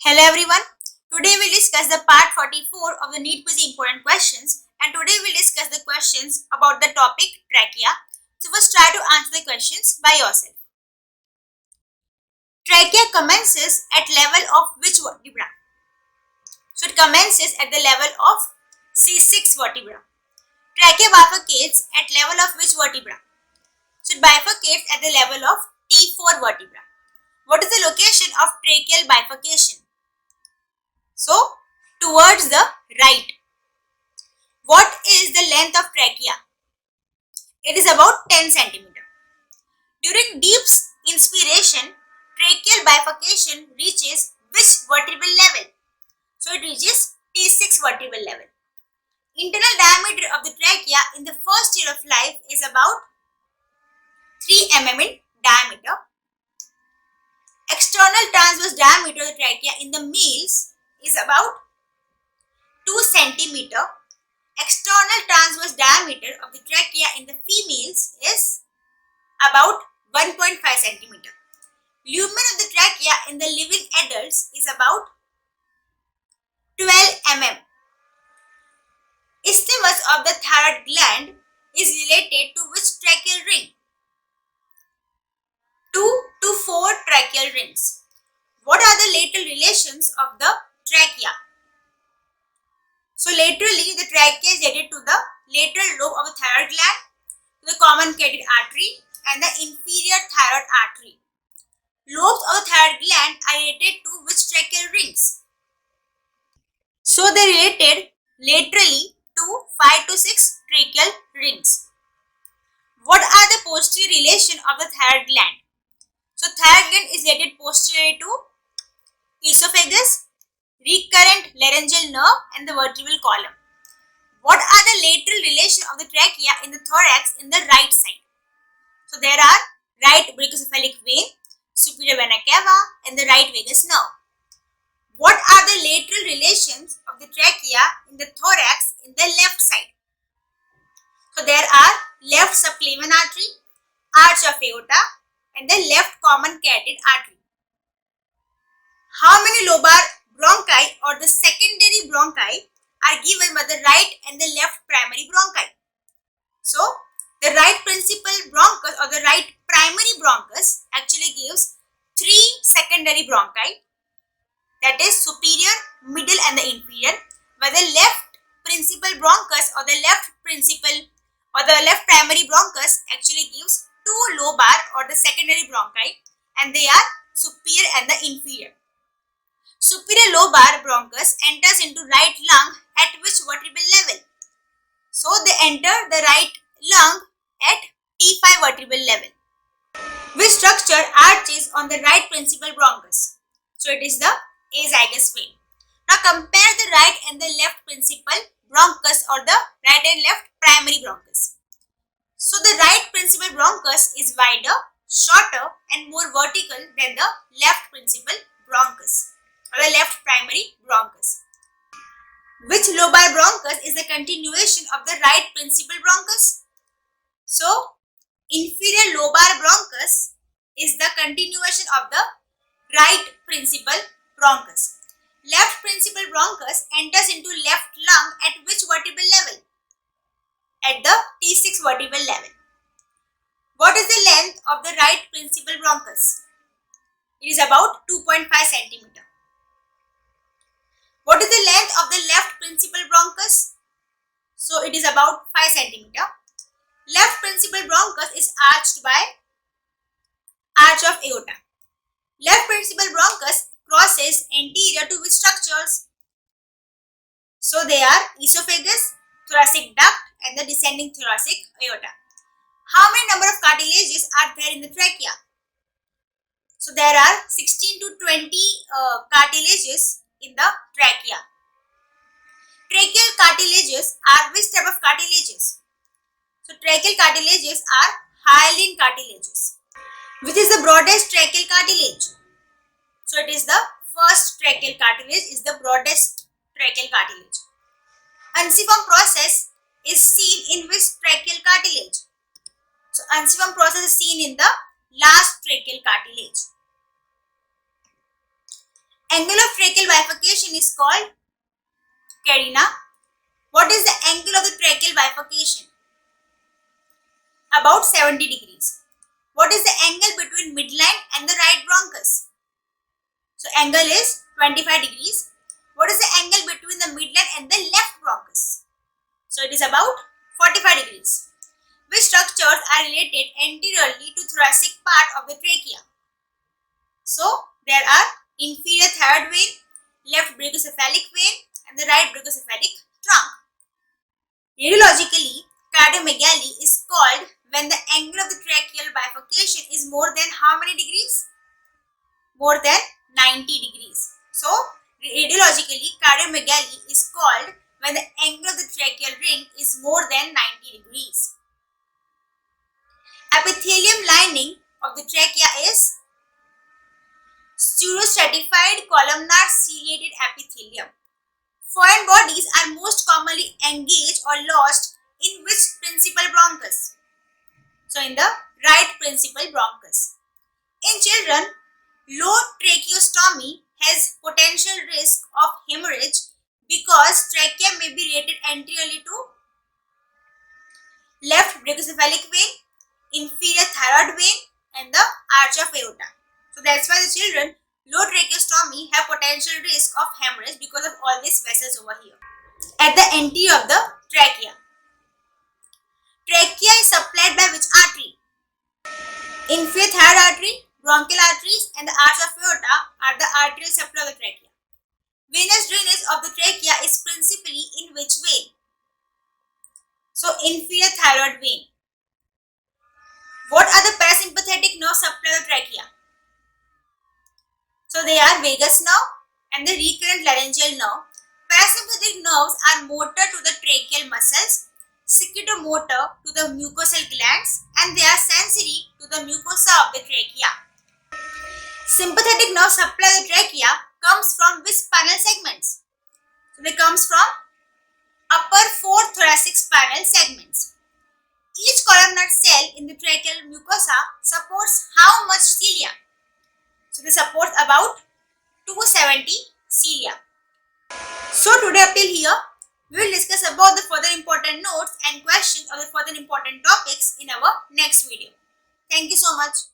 Hello everyone. Today we'll discuss the part 44 of the NEET quiz important questions, and today we'll discuss the questions about the topic trachea. So first try to answer the questions by yourself. Trachea commences at level of which vertebra? So it commences at the level of C6 vertebra. Trachea bifurcates at level of which vertebra? So it bifurcates at the level of T4 vertebra. What is the location of tracheal bifurcation? So, towards the right. What is the length of trachea? It is about 10 cm. During deep inspiration, tracheal bifurcation reaches which vertebral level? So, it reaches T6 vertebral level. Internal diameter of the trachea in the first year of life is about 3 mm in diameter. External transverse diameter of the trachea in the males is about 2 cm. External transverse diameter of the trachea in the females is about 1.5 cm. Lumen of the trachea in the living adults is about 12 mm. Isthmus of the thyroid gland is related to which tracheal ring? 2 to 4 tracheal rings. What are the lateral relations of the trachea? So laterally, the trachea is related to the lateral lobe of the thyroid gland, to the common carotid artery and the inferior thyroid artery. Lobes of the thyroid gland are related to which tracheal rings? So they are related laterally to 5 to 6 tracheal rings. What are the posterior relation of the thyroid gland? So thyroid gland is related posteriorly to esophagus, recurrent laryngeal nerve and the vertebral column. What are the lateral relation of the trachea in the thorax in the right side? So there are right brachiocephalic vein, superior vena cava and the right vagus nerve. What are the lateral relations of the trachea in the thorax in the left side? So there are left subclavian artery, arch of aorta and the left common carotid artery. How many lobar bronchi or the secondary bronchi are given by the right and the left primary bronchi? So, the right principal bronchus or the right primary bronchus actually gives 3 secondary bronchi, that is superior, middle and the inferior, while the left principal bronchus or the left principal or the left primary bronchus actually gives 2 lobar or the secondary bronchi, and they are superior and the inferior. Superior lobar bronchus enters into right lung at which vertebral level? So they enter the right lung at T5 vertebral level. Which structure arches on the right principal bronchus? So it is the azygous vein. Now compare the right and the left principal bronchus or the right and left primary bronchus. So the right principal bronchus is wider, shorter and more vertical than the left principal bronchus or the left primary bronchus. Which lobar bronchus is the continuation of the right principal bronchus? So, inferior lobar bronchus is the continuation of the right principal bronchus. Left principal bronchus enters into left lung at which vertebral level? At the T6 vertebral level. What is the length of the right principal bronchus? It is about 2.5 cm. What is the length of the left principal bronchus? So it is about 5 cm. Left principal bronchus is arched by arch of aorta. Left principal bronchus crosses anterior to which structures? So they are esophagus, thoracic duct and the descending thoracic aorta. How many number of cartilages are there in the trachea? So there are 16 to 20 cartilages in the trachea. Tracheal cartilages are which type of cartilages? So tracheal cartilages are hyaline cartilages. Which is the broadest tracheal cartilage? So it is the first tracheal cartilage is the broadest tracheal cartilage. Unciform process is seen in which tracheal cartilage? So unciform process is seen in the last tracheal cartilage. Angle of tracheal bifurcation is called carina. What is the angle of the tracheal bifurcation? About 70 degrees. What is the angle between midline and the right bronchus? So angle is 25 degrees. What is the angle between the midline and the left bronchus? So it is about 45 degrees. Which structures are related anteriorly to thoracic part of the trachea? So there are inferior thyroid vein, left brachiocephalic vein and the right brachiocephalic trunk. Radiologically, cardiomegaly is called when the angle of the tracheal bifurcation is more than how many degrees? More than 90 degrees. So radiologically, cardiomegaly is called when the angle of the tracheal ring is more than 90 degrees. Epithelium lining of the trachea is pseudostratified columnar ciliated epithelium. Foreign bodies are most commonly engaged or lost in which principal bronchus? So in the right principal bronchus. In children, low tracheostomy has potential risk of hemorrhage because trachea may be rated anteriorly to left brachiocephalic vein, inferior thyroid vein and the arch of aorta. So that's why the children low tracheostomy have potential risk of hemorrhage because of all these vessels over here. At the anterior of the trachea. Trachea is supplied by which artery? Inferior thyroid artery, bronchial arteries and the arch of aorta are the arterial supply of the trachea. Venous drainage of the trachea is principally in which vein? So inferior thyroid vein. What are the parasympathetic nerve supply of the trachea? So they are vagus nerve and the recurrent laryngeal nerve. Parasympathetic nerves are motor to the tracheal muscles, secretomotor to the mucosal glands and they are sensory to the mucosa of the trachea. Sympathetic nerve supply of the trachea comes from which spinal segments? So they comes from upper 4 thoracic spinal segments. Each columnar cell in the tracheal mucosa supports how much cilia? So they support about 270 cilia. So today up till here, we will discuss about the further important notes and questions of the further important topics in our next video. Thank you so much.